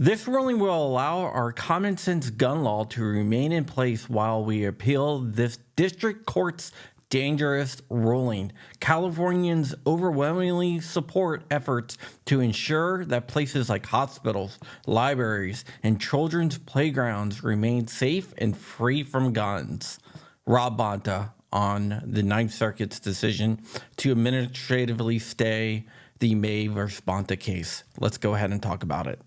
This ruling will allow our common sense gun law to remain in place while we appeal this district court's dangerous ruling. Californians overwhelmingly support efforts to ensure that places like hospitals, libraries, and children's playgrounds remain safe and free from guns. Rob Bonta on the Ninth Circuit's decision to administratively stay the May versus Bonta case. Let's go ahead and talk about it.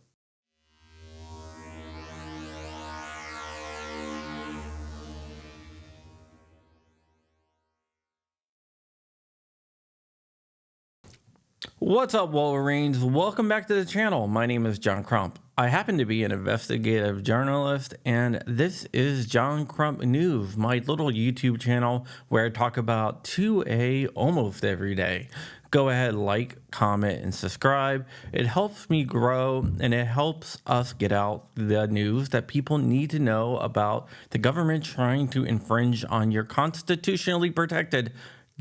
What's up, Wolverines? Welcome back to the channel. My name is John Crump. I happen to be an investigative journalist, and this is John Crump News, my little YouTube channel where I talk about 2A almost every day. Go ahead, like, comment, and subscribe. It helps me grow, and it helps us get out the news that people need to know about the government trying to infringe on your constitutionally protected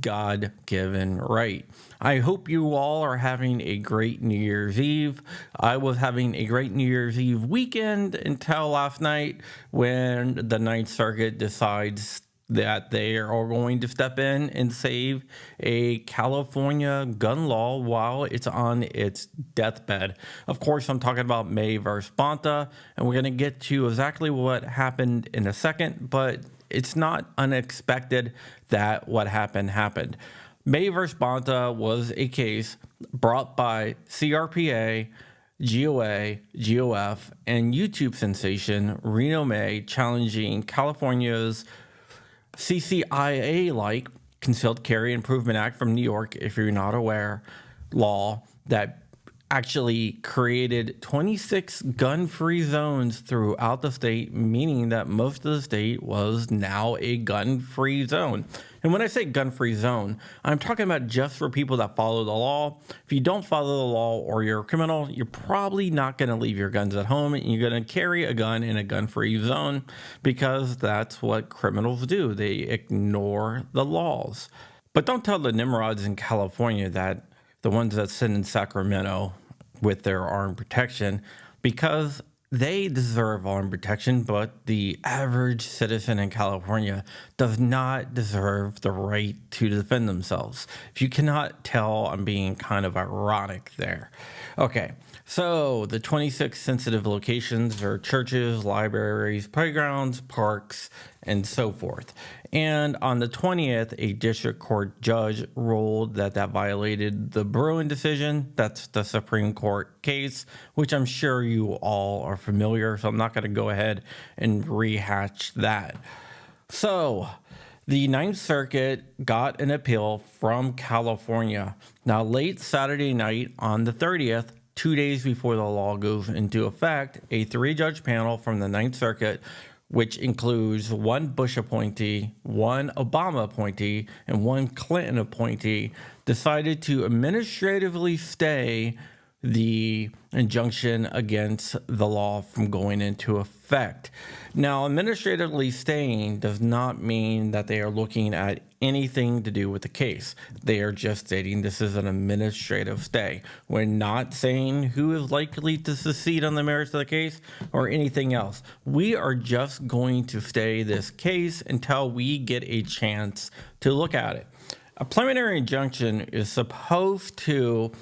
God-given right. I hope you all are having a great New Year's Eve. I was having a great New Year's Eve weekend until last night when the Ninth Circuit decides that they are going to step in and save a California gun law while it's on its deathbed. Of course, I'm talking about May versus Bonta, and we're going to get to exactly what happened in a second, but it's not unexpected that what happened. May versus Bonta was a case brought by CRPA, GOA, GOF, and YouTube sensation Reno May challenging California's CCIA-like Concealed Carry Improvement Act from New York, if you're not aware, law that actually created 26 gun-free zones throughout the state, meaning that most of the state was now a gun-free zone. And when I say gun-free zone, I'm talking about just for people that follow the law. If you don't follow the law or you're a criminal, you're probably not going to leave your guns at home, and you're going to carry a gun in a gun-free zone because that's what criminals do. They ignore the laws. But don't tell the Nimrods in California that the ones that sit in Sacramento with their armed protection, because they deserve armed protection, but the average citizen in California does not deserve the right to defend themselves. If you cannot tell, I'm being kind of ironic there. Okay, so the 26 sensitive locations are churches, libraries, playgrounds, parks, and so forth. And on the 20th, a district court judge ruled that violated the Bruin decision. That's the Supreme Court case, which I'm sure you all are familiar, so I'm not going to go ahead and rehash that. So the Ninth Circuit got an appeal from California. Now, late Saturday night on the 30th, 2 days before the law goes into effect, a 3-judge panel from the Ninth Circuit, which includes 1 Bush appointee, 1 Obama appointee, and 1 Clinton appointee, decided to administratively stay the injunction against the law from going into effect. Now, administratively staying does not mean that they are looking at anything to do with the case. They are just stating this is an administrative stay. We're not saying who is likely to succeed on the merits of the case or anything else. We are just going to stay this case until we get a chance to look at it. A preliminary injunction is supposed to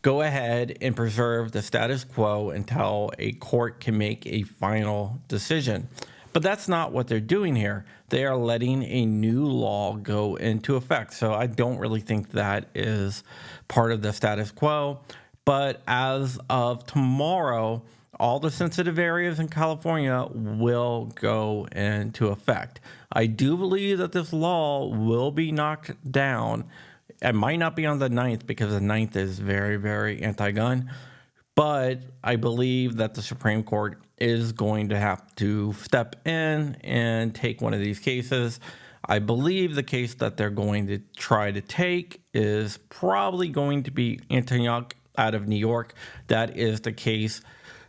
go ahead and preserve the status quo until a court can make a final decision. But that's not what they're doing here. They are letting a new law go into effect. So I don't really think that is part of the status quo. But as of tomorrow, all the sensitive areas in California will go into effect. I do believe that this law will be knocked down. It might not be on the 9th because the 9th is very, very anti-gun. But I believe that the Supreme Court is going to have to step in and take one of these cases. I believe the case that they're going to try to take is probably going to be Antioch out of New York. That is the case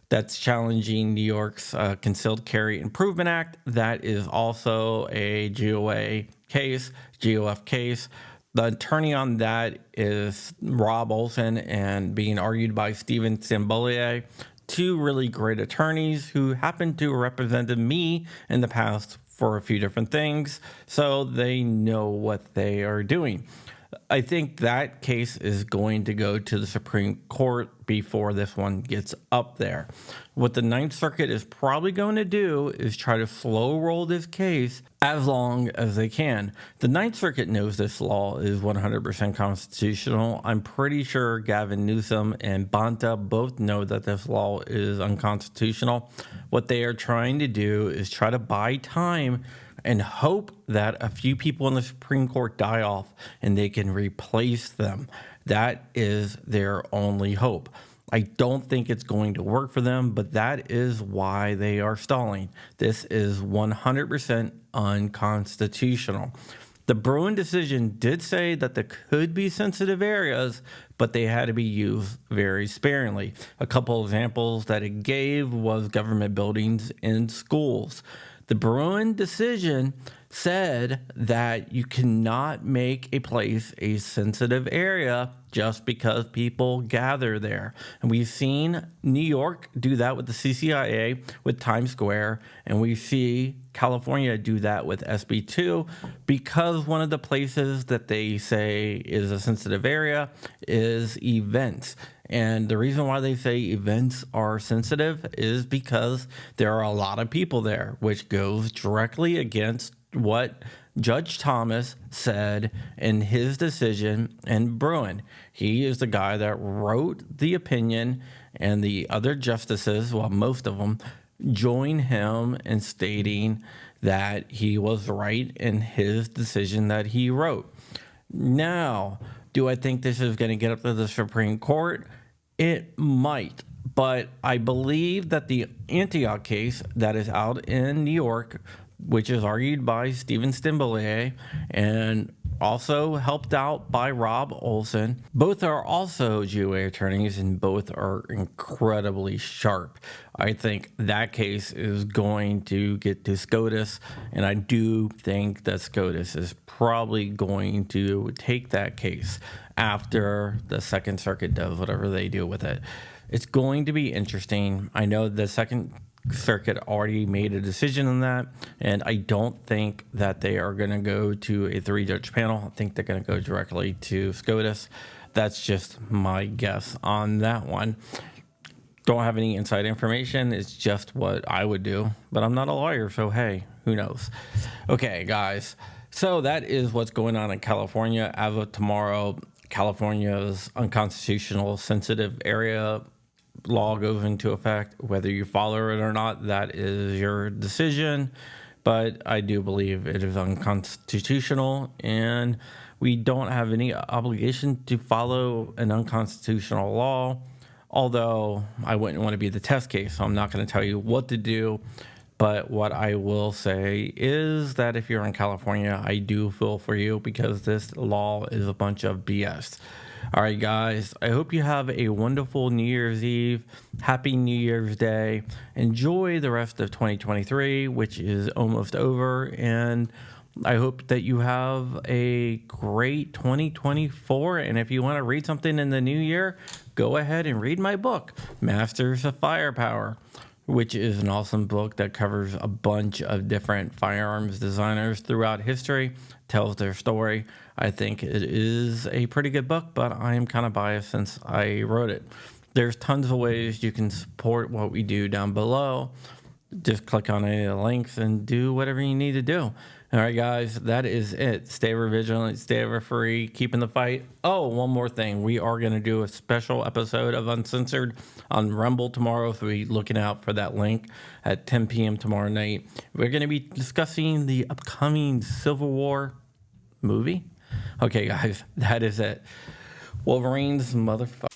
that's challenging New York's Concealed Carry Improvement Act. That is also a GOA case, GOF case. The attorney on that is Rob Olson and being argued by Stephen Sambolier. two really great attorneys who happen to have represented me in the past for a few different things, so they know what they are doing. I think that case is going to go to the Supreme Court before this one gets up there. What the Ninth Circuit is probably going to do is try to slow roll this case as long as they can. The Ninth Circuit knows this law is 100% constitutional. I'm pretty sure Gavin Newsom and Bonta both know that this law is unconstitutional. What they are trying to do is try to buy time and hope that a few people in the Supreme Court die off and they can replace them. That is their only hope. I don't think it's going to work for them, but that is why they are stalling. This is 100% unconstitutional. The Bruin decision did say that there could be sensitive areas, but they had to be used very sparingly. A couple examples that it gave was government buildings and schools. The Bruin decision said that you cannot make a place a sensitive area just because people gather there. And we've seen New York do that with the CCIA, with Times Square, and we see California do that with SB2 because one of the places that they say is a sensitive area is events. And the reason why they say events are sensitive is because there are a lot of people there, which goes directly against what Judge Thomas said in his decision in Bruin. He is the guy that wrote the opinion, and the other justices, well, most of them, join him in stating that he was right in his decision that he wrote. Now, do I think this is going to get up to the Supreme Court? It might, but I believe that the Antioch case that is out in New York, which is argued by Stephen Stimblier and also helped out by Rob Olson. Both are also GOA attorneys and both are incredibly sharp. I think that case is going to get to SCOTUS, and I do think that SCOTUS is probably going to take that case after the Second Circuit does whatever they do with it. It's going to be interesting. I know the Second Circuit already made a decision on that, and I don't think that they are going to go to a 3-judge panel. I think they're going to go directly to SCOTUS. That's just my guess on that one. Don't have any inside information. It's just what I would do, but I'm not a lawyer, so hey, who knows? Okay, guys. So that is what's going on in California. As of tomorrow, California's unconstitutional sensitive area law goes into effect. Whether you follow it or not, that is your decision. But I do believe it is unconstitutional, and we don't have any obligation to follow an unconstitutional law. Although I wouldn't want to be the test case, so I'm not going to tell you what to do. But what I will say is that if you're in California, I do feel for you because this law is a bunch of BS. All right, guys, I hope you have a wonderful New Year's Eve. Happy New Year's Day. Enjoy the rest of 2023, which is almost over. And I hope that you have a great 2024. And if you want to read something in the new year, go ahead and read my book, Masters of Firepower, which is an awesome book that covers a bunch of different firearms designers throughout history, tells their story. I think it is a pretty good book, but I am kind of biased since I wrote it. There's tons of ways you can support what we do down below. Just click on any of the links and do whatever you need to do. All right, guys, that is it. Stay ever vigilant, stay ever free, keeping the fight. Oh, one more thing. We are going to do a special episode of Uncensored on Rumble tomorrow, so be looking out for that link at 10 p.m. tomorrow night. We're going to be discussing the upcoming Civil War movie. Okay, guys, that is it. Wolverine's motherfucker.